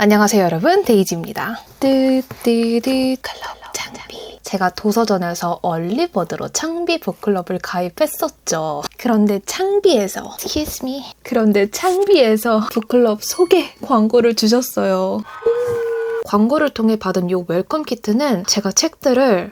안녕하세요 여러분, 데이지입니다. 뜨뜨뜨 클럽 창비. 제가 도서전에서 얼리버드로 창비 북클럽을 가입했었죠. 그런데 창비에서 북클럽 소개 광고를 주셨어요. 광고를 통해 받은 이 웰컴 키트는 제가 책들을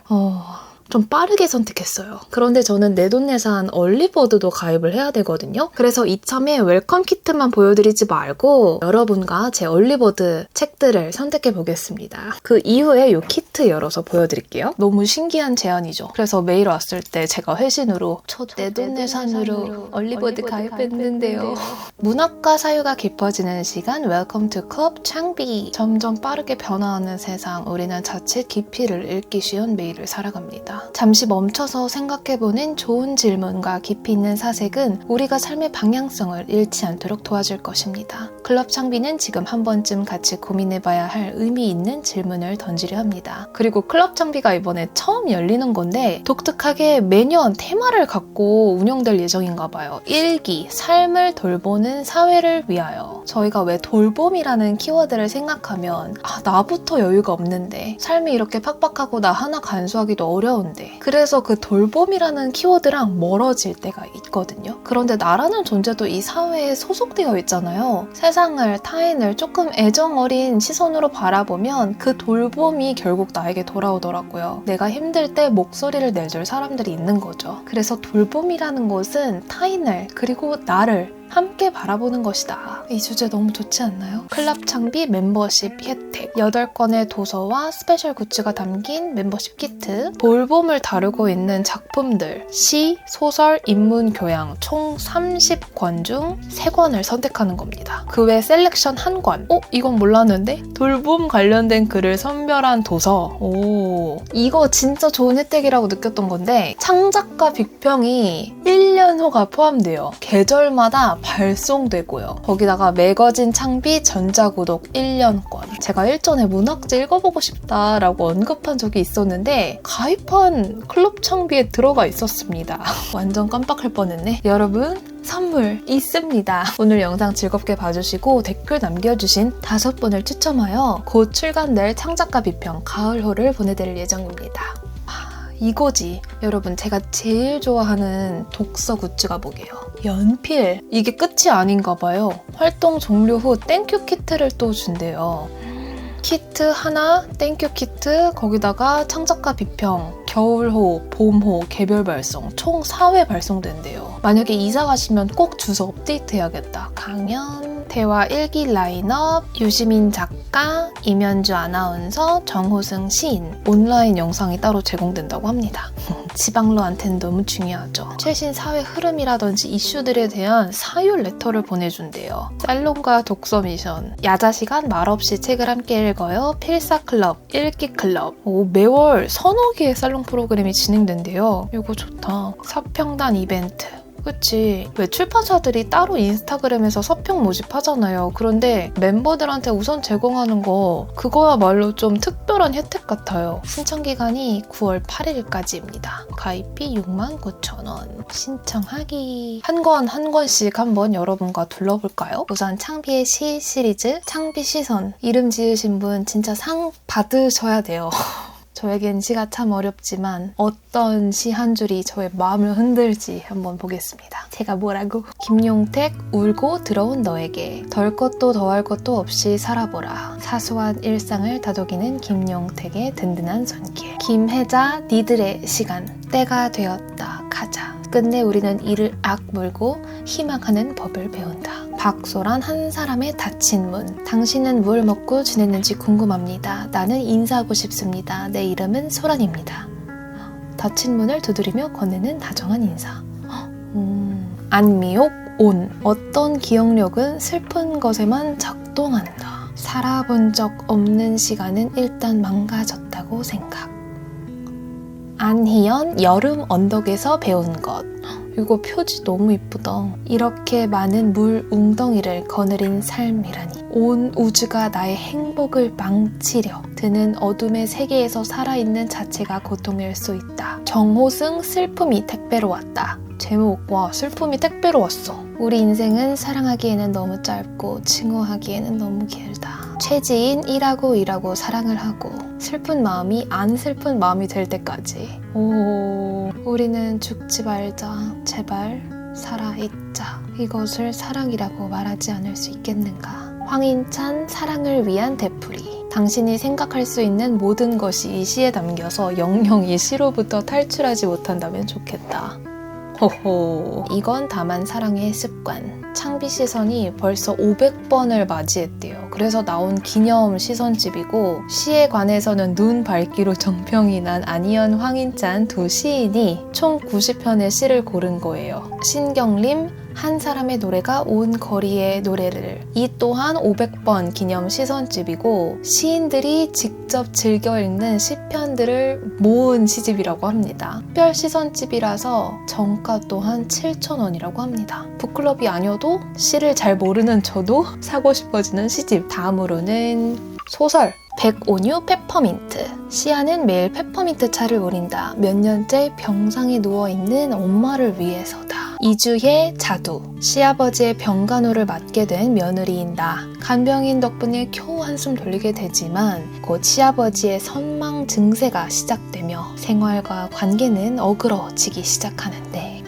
좀 빠르게 선택했어요. 그런데 저는 내돈내산 얼리버드도 가입을 해야 되거든요. 그래서 이참에 웰컴 키트만 보여드리지 말고 여러분과 제 얼리버드 책들을 선택해 보겠습니다. 그 이후에 이 키트 열어서 보여드릴게요. 너무 신기한 제안이죠. 그래서 메일 왔을 때 제가 회신으로 저 내돈내산으로 얼리버드 가입했는데요. 문학과 사유가 깊어지는 시간 웰컴 투 컵 창비. 점점 빠르게 변화하는 세상, 우리는 자칫 깊이를 읽기 쉬운 메일을 살아갑니다. 잠시 멈춰서 생각해보는 좋은 질문과 깊이 있는 사색은 우리가 삶의 방향성을 잃지 않도록 도와줄 것입니다. 클럽 창비는 지금 한 번쯤 같이 고민해봐야 할 의미 있는 질문을 던지려 합니다. 그리고 클럽 창비가 이번에 처음 열리는 건데 독특하게 매년 테마를 갖고 운영될 예정인가 봐요. 1기, 삶을 돌보는 사회를 위하여. 저희가 왜 돌봄이라는 키워드를 생각하면 나부터 여유가 없는데, 삶이 이렇게 팍팍하고 나 하나 간수하기도 어려운데, 그래서 그 돌봄이라는 키워드랑 멀어질 때가 있거든요. 그런데 나라는 존재도 이 사회에 소속되어 있잖아요. 세상을, 타인을 조금 애정어린 시선으로 바라보면 그 돌봄이 결국 나에게 돌아오더라고요. 내가 힘들 때 목소리를 내줄 사람들이 있는 거죠. 그래서 돌봄이라는 것은 타인을, 그리고 나를 함께 바라보는 것이다. 이 주제 너무 좋지 않나요? 클럽 창비 멤버십 혜택, 8권의 도서와 스페셜 굿즈가 담긴 멤버십 키트, 돌봄을 다루고 있는 작품들, 시, 소설, 인문 교양 총 30권 중 3권을 선택하는 겁니다. 그 외 셀렉션 1권. 이건 몰랐는데? 돌봄 관련된 글을 선별한 도서. 이거 진짜 좋은 혜택이라고 느꼈던 건데, 창작가 빅평이 1년 후가 포함돼요. 계절마다 발송되고요. 거기다가 매거진 창비 전자구독 1년권. 제가 일전에 문학지 읽어보고 싶다라고 언급한 적이 있었는데 가입한 클럽 창비에 들어가 있었습니다. 완전 깜빡할 뻔했네. 여러분, 선물 있습니다. 오늘 영상 즐겁게 봐주시고 댓글 남겨주신 5분을 추첨하여 곧 출간될 창작가 비평 가을호를 보내드릴 예정입니다. 이거지. 여러분, 제가 제일 좋아하는 독서 굿즈가 뭐게요? 연필. 이게 끝이 아닌가 봐요. 활동 종료 후 땡큐 키트를 또 준대요. 키트 하나, 땡큐 키트, 거기다가 창작가 비평, 겨울호, 봄호, 개별 발송, 총 4회 발송된대요. 만약에 이사 가시면 꼭 주소 업데이트 해야겠다. 강연, 대화 1기 라인업, 유시민 작가, 임현주 아나운서, 정호승 시인, 온라인 영상이 따로 제공된다고 합니다. 지방러한테는 너무 중요하죠. 최신 사회 흐름이라든지 이슈들에 대한 사유 레터를 보내준대요. 살롱과 독서 미션, 야자 시간 말없이 책을 함께 읽어요. 필사 클럽, 읽기 클럽. 매월 서너 개의 살롱 프로그램이 진행된대요. 이거 좋다. 서평단 이벤트. 그치. 왜 출판사들이 따로 인스타그램에서 서평 모집하잖아요. 그런데 멤버들한테 우선 제공하는 거, 그거야말로 좀 특별한 혜택 같아요. 신청 기간이 9월 8일까지입니다. 가입비 69,000원. 신청하기. 한 권씩 한번 여러분과 둘러볼까요? 우선 창비의 시 시리즈, 창비 시선. 이름 지으신 분 진짜 상 받으셔야 돼요. 저에겐 시가 참 어렵지만 어떤 시 한 줄이 저의 마음을 흔들지 한번 보겠습니다. 제가 뭐라고? 김용택, 울고 들어온 너에게. 덜 것도 더할 것도 없이 살아보라. 사소한 일상을 다독이는 김용택의 든든한 손길. 김혜자, 니들의 시간. 때가 되었다. 가자. 끝내 우리는 이를 악물고 희망하는 법을 배운다. 박소란, 한 사람의 닫힌 문. 당신은 뭘 먹고 지냈는지 궁금합니다. 나는 인사하고 싶습니다. 내 이름은 소란입니다. 닫힌 문을 두드리며 건네는 다정한 인사. 안미옥, 온. 어떤 기억력은 슬픈 것에만 작동한다. 살아본 적 없는 시간은 일단 망가졌다고 생각. 안희연, 여름 언덕에서 배운 것. 이거 표지 너무 이쁘다. 이렇게 많은 물 웅덩이를 거느린 삶이라니. 온 우주가 나의 행복을 망치려 드는 어둠의 세계에서 살아있는 자체가 고통일 수 있다. 정호승, 슬픔이 택배로 왔다. 제목, 와, 슬픔이 택배로 왔어. 우리 인생은 사랑하기에는 너무 짧고 증오하기에는 너무 길다. 최지인 일하고 사랑을 하고 슬픈 마음이 안 슬픈 마음이 될 때까지. 오, 우리는 죽지 말자. 제발 살아있자. 이것을 사랑이라고 말하지 않을 수 있겠는가. 황인찬 사랑을 위한 되풀이. 당신이 생각할 수 있는 모든 것이 이 시에 담겨서 영영 이 시로부터 탈출하지 못한다면 좋겠다. 호호. 이건 다만 사랑의 습관. 창비 시선이 벌써 500번을 맞이했대요. 그래서 나온 기념 시선집이고 시에 관해서는 눈 밝기로 정평이 난 안희연, 황인찬 두 시인이 총 90편의 시를 고른 거예요. 신경림 한 사람의 노래가 온 거리의 노래를. 이 또한 500번 기념 시선집이고 시인들이 직접 즐겨 읽는 시편들을 모은 시집이라고 합니다. 특별 시선집이라서 정가 또한 7,000원이라고 합니다. 북클럽이 아니어도 시를 잘 모르는 저도 사고 싶어지는 시집. 다음으로는 소설. 백온유 페퍼민트. 시아는 매일 페퍼민트 차를 우린다. 몇 년째 병상에 누워있는 엄마를 위해서다. 이주혜 자두. 시아버지의 병간호를 맡게 된 며느리인 나. 간병인 덕분에 겨우 한숨 돌리게 되지만 곧 시아버지의 선망 증세가 시작되며 생활과 관계는 어그러지기 시작하는데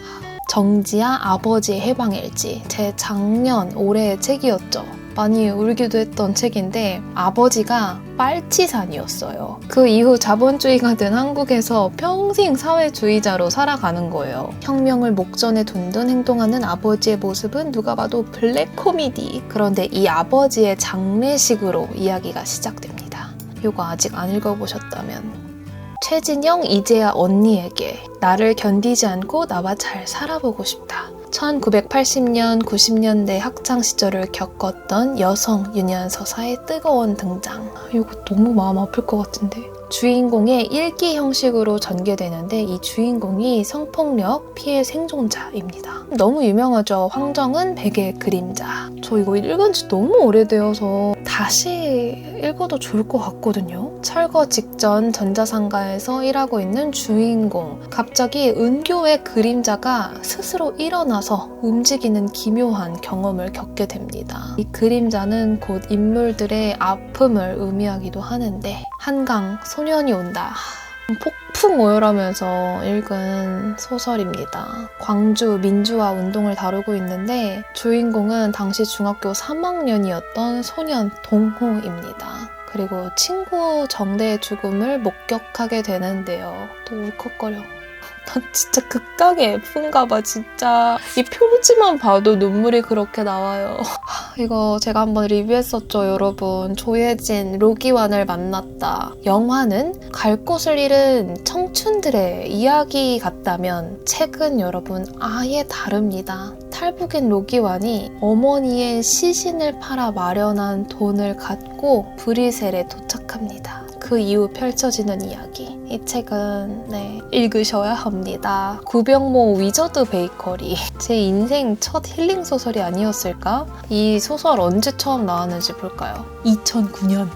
정지아 아버지의 해방일지. 제 작년 올해의 책이었죠. 많이 울기도 했던 책인데 아버지가 빨치산이었어요. 그 이후 자본주의가 된 한국에서 평생 사회주의자로 살아가는 거예요. 혁명을 목전에 둔 듯 행동하는 아버지의 모습은 누가 봐도 블랙 코미디. 그런데 이 아버지의 장례식으로 이야기가 시작됩니다. 이거 아직 안 읽어보셨다면 최진영 이재아 언니에게 나를 견디지 않고 나와 잘 살아보고 싶다. 1980년, 90년대 학창시절을 겪었던 여성 유년서사의 뜨거운 등장. 이거 너무 마음 아플 것 같은데. 주인공의 일기 형식으로 전개되는데 이 주인공이 성폭력 피해 생존자입니다. 너무 유명하죠. 황정은 백의 그림자. 저 이거 읽은 지 너무 오래되어서 다시 읽어도 좋을 것 같거든요. 철거 직전 전자상가에서 일하고 있는 주인공. 갑자기 은교의 그림자가 스스로 일어나서 움직이는 기묘한 경험을 겪게 됩니다. 이 그림자는 곧 인물들의 아픔을 의미하기도 하는데 한강 소년이 온다. 폭풍 오열하면서 읽은 소설입니다. 광주 민주화 운동을 다루고 있는데 주인공은 당시 중학교 3학년이었던 소년 동호입니다. 그리고 친구 정대의 죽음을 목격하게 되는데요. 또 울컥거려. 난 진짜 극강의 F인가 봐. 진짜 이 표지만 봐도 눈물이 그렇게 나와요. 이거 제가 한번 리뷰했었죠, 여러분. 조예진, 로기완을 만났다. 영화는 갈 곳을 잃은 청춘들의 이야기 같다면 책은 여러분 아예 다릅니다. 탈북인 로기완이 어머니의 시신을 팔아 마련한 돈을 갖고 브뤼셀에 도착합니다. 그 이후 펼쳐지는 이야기. 이 책은 읽으셔야 합니다. 구병모 위저드 베이커리. 제 인생 첫 힐링 소설이 아니었을까? 이 소설 언제 처음 나왔는지 볼까요? 2009년.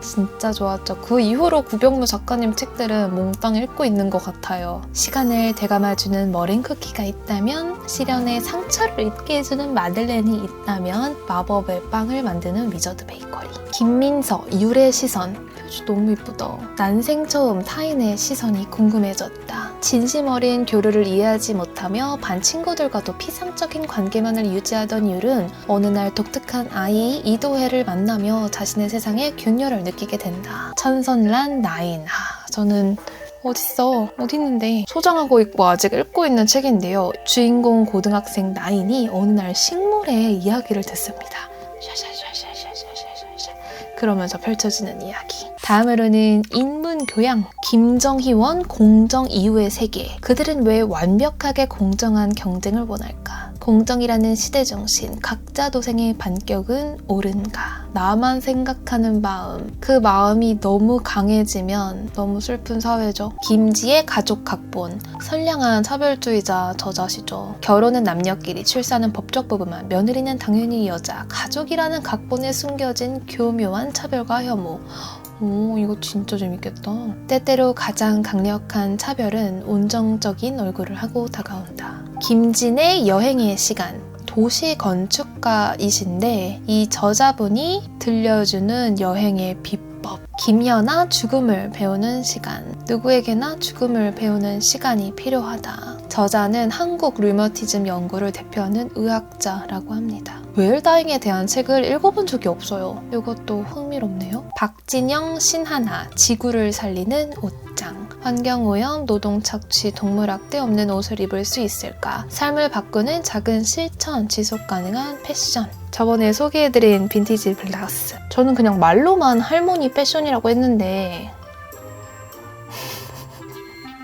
진짜 좋았죠. 그 이후로 구병모 작가님 책들은 몽땅 읽고 있는 것 같아요. 시간을 되감아주는 머랭 쿠키가 있다면, 시련의 상처를 잊게 해주는 마들렌이 있다면 마법의 빵을 만드는 위저드 베이커리. 김민서, 유래 시선. 표지 너무 이쁘다. 난생 처음 타인의 시선이 궁금해졌다. 진심 어린 교류를 이해하지 못하며 반 친구들과도 피상적인 관계만을 유지하던 율은 어느 날 독특한 아이 이도혜를 만나며 자신의 세상에 균열을 느끼게 된다. 천선란 나인. 저는 어디 있는데 소장하고 있고 아직 읽고 있는 책인데요. 주인공 고등학생 나인이 어느 날 식물의 이야기를 듣습니다. 그러면서 펼쳐지는 이야기. 다음으로는 인문교양. 김정희원 공정 이후의 세계. 그들은 왜 완벽하게 공정한 경쟁을 원할까? 공정이라는 시대정신, 각자 도생의 반격은 옳은가? 나만 생각하는 마음, 그 마음이 너무 강해지면 너무 슬픈 사회죠. 김지의 가족 각본. 선량한 차별주의자 저자시죠. 결혼은 남녀끼리, 출산은 법적 부부만, 며느리는 당연히 여자, 가족이라는 각본에 숨겨진 교묘한 차별과 혐오. 오, 이거 진짜 재밌겠다. 때때로 가장 강력한 차별은 온정적인 얼굴을 하고 다가온다. 김진의 여행의 시간. 도시 건축가이신데 이 저자분이 들려주는 여행의 비법. 기면아 죽음을 배우는 시간. 누구에게나 죽음을 배우는 시간이 필요하다. 저자는 한국 류머티즘 연구를 대표하는 의학자라고 합니다. 웰다잉에 대한 책을 읽어본 적이 없어요. 이것도 흥미롭네요. 박진영, 신하나, 지구를 살리는 옷장. 환경오염, 노동착취, 동물학대 없는 옷을 입을 수 있을까? 삶을 바꾸는 작은 실천, 지속가능한 패션. 저번에 소개해드린 빈티지 블라우스. 저는 그냥 말로만 할머니 패션이라고 했는데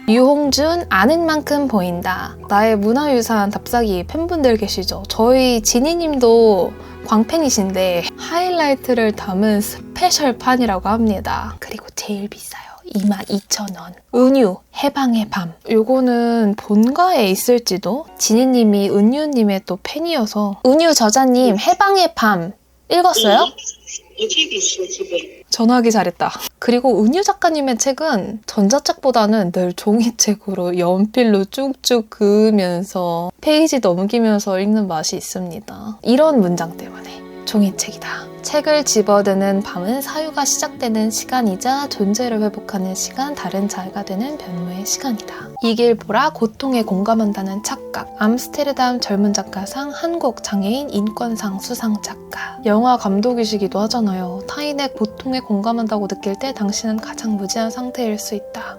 유홍준 아는 만큼 보인다. 나의 문화유산 답사기 팬분들 계시죠? 저희 지니님도 광팬이신데 하이라이트를 담은 스페셜판이라고 합니다. 그리고 제일 비싸요. 22,000원. 은유, 해방의 밤. 요거는 본가에 있을지도? 지니님이 은유님의 또 팬이어서. 은유 저자님, 해방의 밤 읽었어요? 책이 있어, 집에. 전화하기 잘했다. 그리고 은유 작가님의 책은 전자책보다는 늘 종이책으로 연필로 쭉쭉 그으면서 페이지 넘기면서 읽는 맛이 있습니다. 이런 문장 때문에 종이책이다. 책을 집어드는 밤은 사유가 시작되는 시간이자 존재를 회복하는 시간, 다른 자아가 되는 변모의 시간이다. 이길 보라 고통에 공감한다는 착각. 암스테르담 젊은 작가상 한국 장애인 인권상 수상 작가. 영화 감독이시기도 하잖아요. 타인의 고통에 공감한다고 느낄 때 당신은 가장 무지한 상태일 수 있다.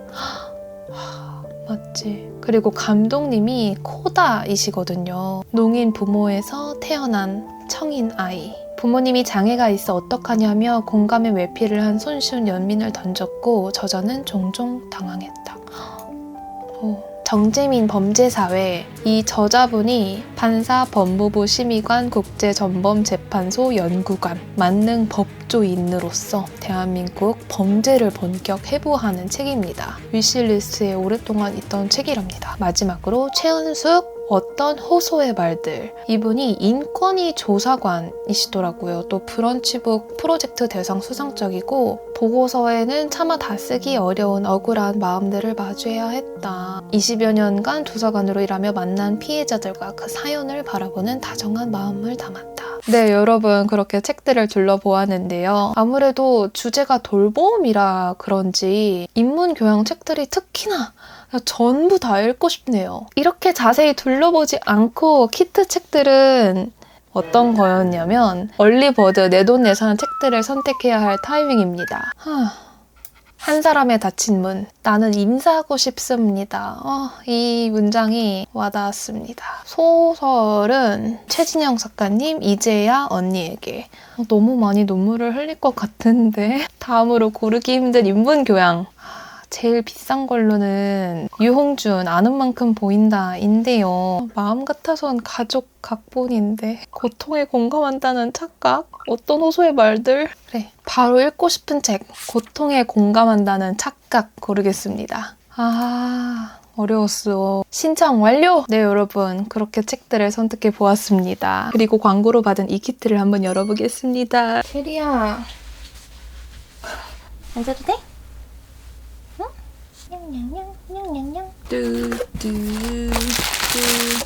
맞지. 그리고 감독님이 코다이시거든요. 농인 부모에서 태어난 청인 아이. 부모님이 장애가 있어 어떡하냐며 공감의 외피를 한 손쉬운 연민을 던졌고 저자는 종종 당황했다. 정재민 범죄사회. 이 저자분이 판사, 법무부 심의관, 국제전범재판소 연구관, 만능 법조인으로서 대한민국 범죄를 본격 해부하는 책입니다. 위시리스트에 오랫동안 있던 책이랍니다. 마지막으로 최은숙 어떤 호소의 말들. 이분이 인권위 조사관이시더라고요. 또 브런치북 프로젝트 대상 수상적이고 보고서에는 차마 다 쓰기 어려운 억울한 마음들을 마주해야 했다. 20여 년간 조사관으로 일하며 만난 피해자들과 그 사연을 바라보는 다정한 마음을 담았다. 네, 여러분 그렇게 책들을 둘러보았는데요. 아무래도 주제가 돌봄이라 그런지 인문교양 책들이 특히나 전부 다 읽고 싶네요. 이렇게 자세히 둘러보지 않고 키트 책들은 어떤 거였냐면 얼리버드 내돈내산 책들을 선택해야 할 타이밍입니다. 한 사람의 닫힌 문. 나는 인사하고 싶습니다. 이 문장이 와닿았습니다. 소설은 최진영 작가님 이제야 언니에게. 너무 많이 눈물을 흘릴 것 같은데 다음으로 고르기 힘든 인문교양. 제일 비싼 걸로는 유홍준 아는 만큼 보인다인데요. 마음 같아선 가족 각본인데 고통에 공감한다는 착각? 어떤 호소의 말들? 그래, 바로 읽고 싶은 책 고통에 공감한다는 착각 고르겠습니다. 어려웠어. 신청 완료! 네, 여러분 그렇게 책들을 선택해 보았습니다. 그리고 광고로 받은 이 키트를 한번 열어보겠습니다. 혜리야 앉아도 돼? 냥냥냥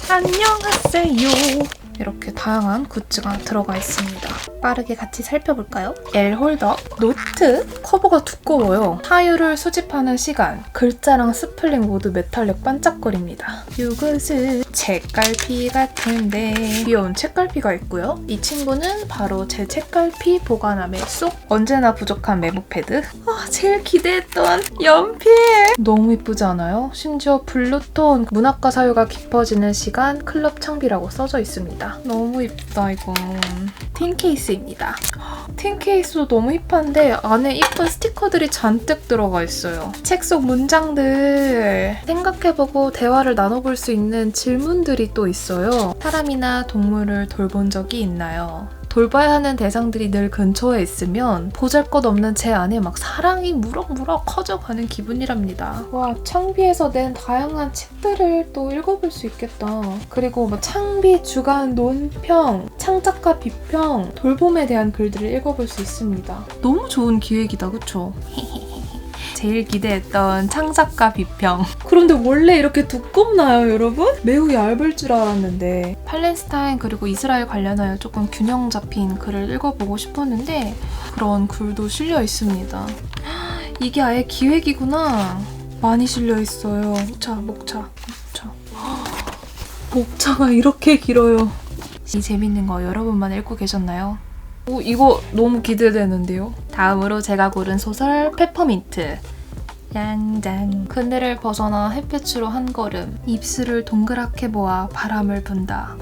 안녕하세요. 이렇게 다양한 굿즈가 들어가 있습니다. 빠르게 같이 살펴볼까요? L 홀더, 노트, 커버가 두꺼워요. 타율을 수집하는 시간, 글자랑 스플링 모두 메탈릭 반짝거립니다. 이것은 책갈피 같은데 귀여운 책갈피가 있고요. 이 친구는 바로 제 책갈피 보관함에 쏙. 언제나 부족한 메모 패드. 제일 기대했던 연필. 너무 예쁘지 않아요? 심지어 블루톤, 문학과 사유가 깊어지는 시간, 클럽 창비라고 써져 있습니다. 너무 예쁘다 이건. 틴 케이스입니다. 틴 케이스도 너무 힙한데 안에 예쁜 스티커들이 잔뜩 들어가 있어요. 책 속 문장들 생각해보고 대화를 나눠볼 수 있는 질문들이 또 있어요. 사람이나 동물을 돌본 적이 있나요? 돌봐야 하는 대상들이 늘 근처에 있으면 보잘것없는 제 안에 막 사랑이 무럭무럭 커져가는 기분이랍니다. 와, 창비에서 낸 다양한 책들을 또 읽어볼 수 있겠다. 그리고 뭐 창비 주간 논평, 창작가 비평, 돌봄에 대한 글들을 읽어볼 수 있습니다. 너무 좋은 기획이다, 그쵸? 제일 기대했던 창작가 비평. 그런데 원래 이렇게 두껍나요, 여러분? 매우 얇을 줄 알았는데. 팔레스타인 그리고 이스라엘 관련하여 조금 균형 잡힌 글을 읽어보고 싶었는데 그런 글도 실려 있습니다. 이게 아예 기획이구나. 많이 실려 있어요. 목차. 목차가 이렇게 길어요. 이 재밌는 거 여러분만 읽고 계셨나요? 오, 이거 너무 기대되는데요? 다음으로 제가 고른 소설 페퍼민트. 짠. 그늘을 벗어나 햇볕으로 한 걸음. 입술을 동그랗게 모아 바람을 분다.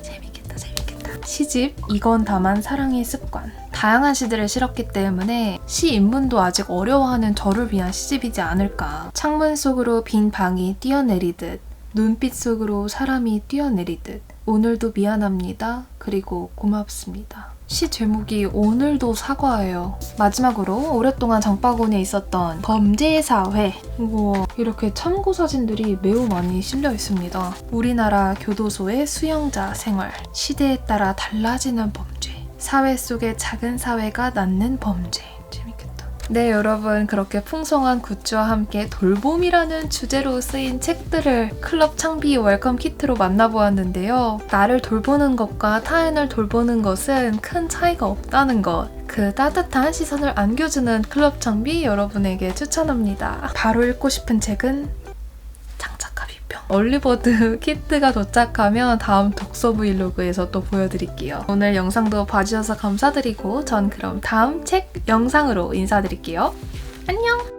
재밌겠다. 시집 이건 다만 사랑의 습관. 다양한 시들을 실었기 때문에 시 입문도 아직 어려워하는 저를 위한 시집이지 않을까. 창문 속으로 빈 방이 뛰어내리듯 눈빛 속으로 사람이 뛰어내리듯 오늘도 미안합니다. 그리고 고맙습니다. 시 제목이 오늘도 사과예요. 마지막으로 오랫동안 장바구니에 있었던 범죄사회. 우와, 이렇게 참고 사진들이 매우 많이 실려 있습니다. 우리나라 교도소의 수용자 생활, 시대에 따라 달라지는 범죄, 사회 속의 작은 사회가 낳는 범죄. 재밌겠다. 네, 여러분, 그렇게 풍성한 굿즈와 함께 돌봄이라는 주제로 쓰인 책들을 클럽 창비 웰컴 키트로 만나보았는데요. 나를 돌보는 것과 타인을 돌보는 것은 큰 차이가 없다는 것. 그 따뜻한 시선을 안겨주는 클럽 창비 여러분에게 추천합니다. 바로 읽고 싶은 책은 창작가 비평. 얼리버드 키트가 도착하면 다음 독서 브이로그에서 또 보여드릴게요. 오늘 영상도 봐주셔서 감사드리고 전 그럼 다음 책 영상으로 인사드릴게요. 안녕!